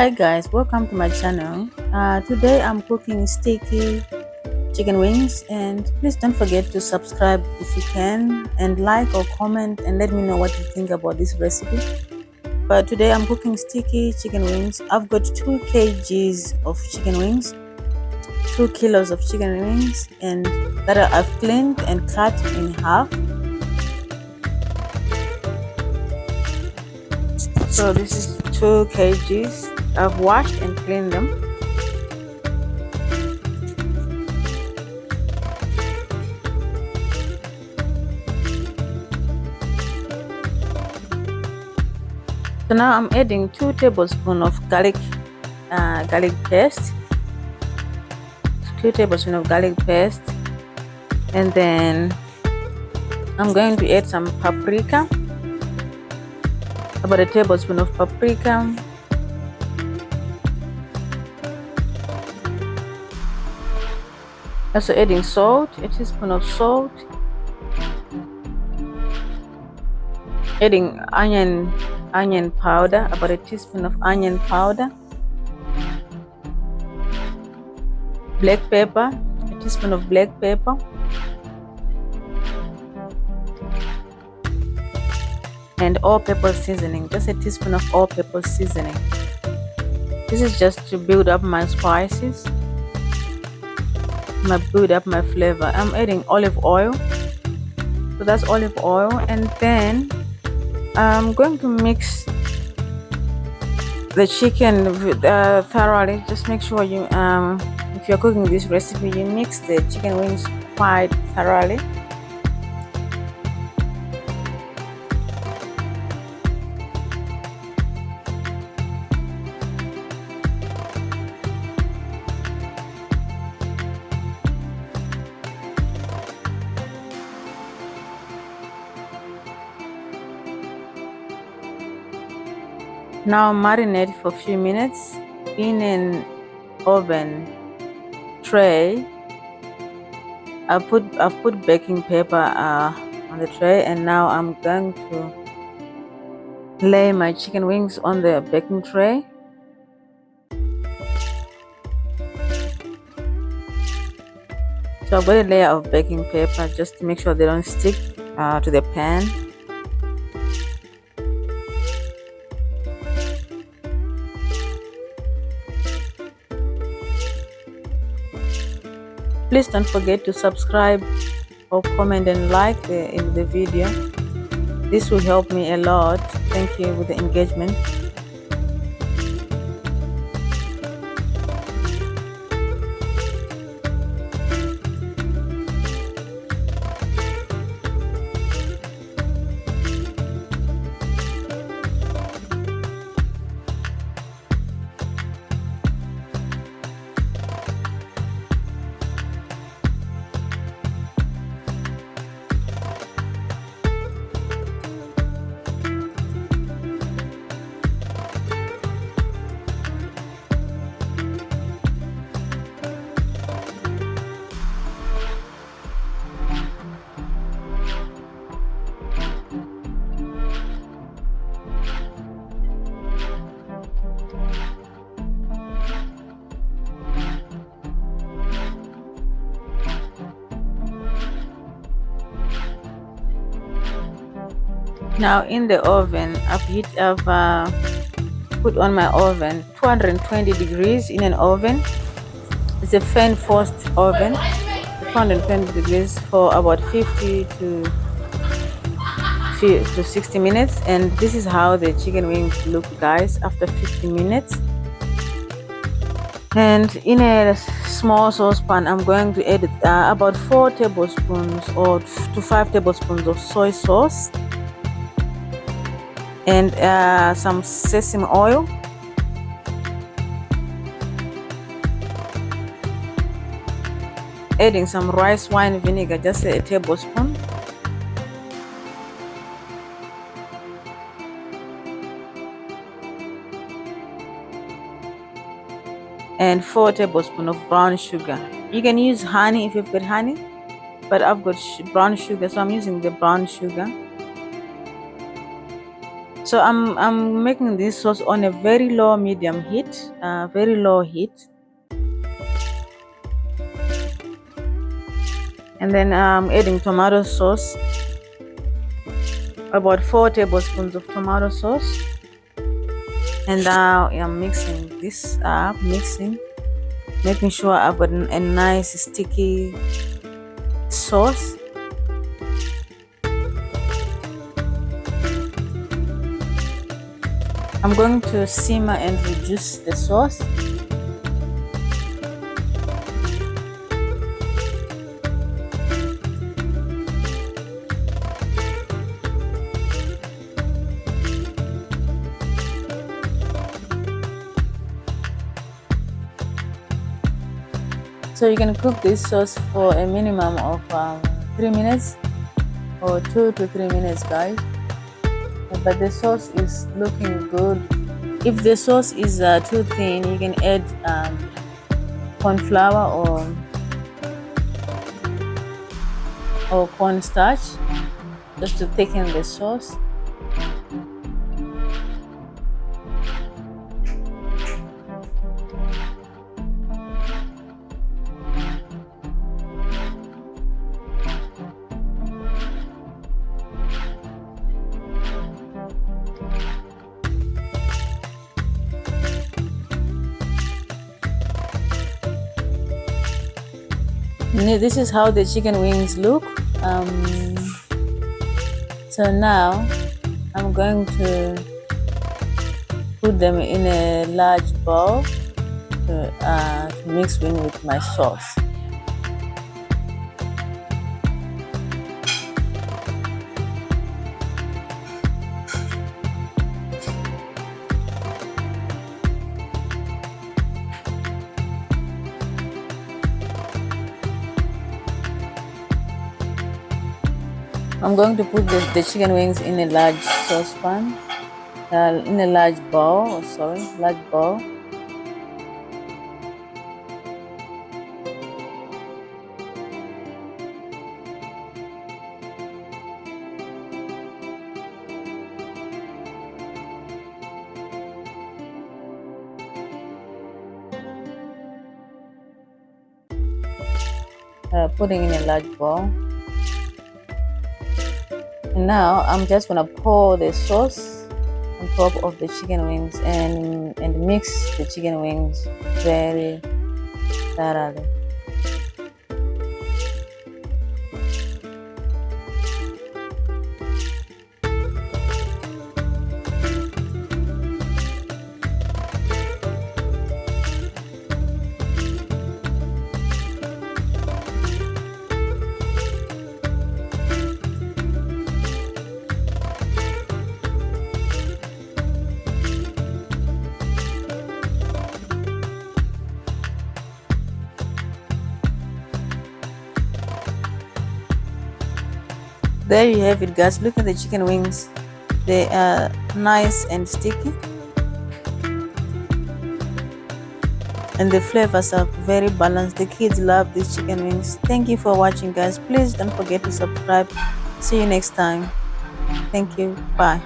Hi guys, welcome to my channel. Today I'm cooking sticky chicken wings, and please don't forget to subscribe if you can, and like or comment and let me know what you think about this recipe. But today I'm cooking sticky chicken wings. I've got 2 kgs of chicken wings, 2 kilos of chicken wings, and that I've cleaned and cut in half. So this is 2 kgs. I've washed and cleaned them. So now I'm adding 2 tablespoons of garlic paste, 2 tablespoons of garlic paste, and then I'm going to add some paprika, about a tablespoon of paprika, also adding salt, a teaspoon of salt, adding onion powder, about a teaspoon of onion powder, black pepper, a teaspoon of black pepper, and all-purpose seasoning, just a teaspoon of all-purpose seasoning. This is just to build up my spices, build up my flavor. I'm adding olive oil, so that's olive oil, and then I'm going to mix the chicken thoroughly. Just make sure you if you're cooking this recipe, you mix the chicken wings quite thoroughly. Now marinate for a few minutes in an oven tray. I've put baking paper on the tray, and now I'm going to lay my chicken wings on the baking tray. So I've got a layer of baking paper just to make sure they don't stick to the pan. Please don't forget to subscribe or comment and like the video. This will help me a lot. Thank you with the engagement. Now in the oven, I've put on my oven 220 degrees in an oven. It's a fan forced oven, 220 degrees for about 50 to 60 minutes. And this is how the chicken wings look, guys, after 50 minutes. And in a small saucepan, I'm going to add about 4 tablespoons or to 5 tablespoons of soy sauce, and some sesame oil, adding some rice wine vinegar, just a tablespoon, and 4 tablespoons of brown sugar. You can use honey if you've got honey, but I've got brown sugar, so I'm using the brown sugar. So I'm making this sauce on a very low medium heat, very low heat. And then I'm adding tomato sauce, about 4 tablespoons of tomato sauce. And now I'm mixing this up, making sure I've got a nice sticky sauce. I'm going to simmer and reduce the sauce. So you can cook this sauce for a minimum of 3 minutes or 2 to 3 minutes, guys. But the sauce is looking good. If the sauce is too thin, you can add corn flour or cornstarch just to thicken the sauce. This is how the chicken wings look. So now I'm going to put them in a large bowl to mix in with my sauce. I'm going to put the chicken wings in a large saucepan, in a large bowl, large bowl. Putting in a large bowl. And now I'm just gonna pour the sauce on top of the chicken wings and mix the chicken wings very thoroughly. There you have it, guys. Look at the chicken wings. They are nice and sticky, and the flavors are very balanced. The kids love these chicken wings. Thank you for watching, guys. Please don't forget to subscribe. See you next time. Thank you. Bye.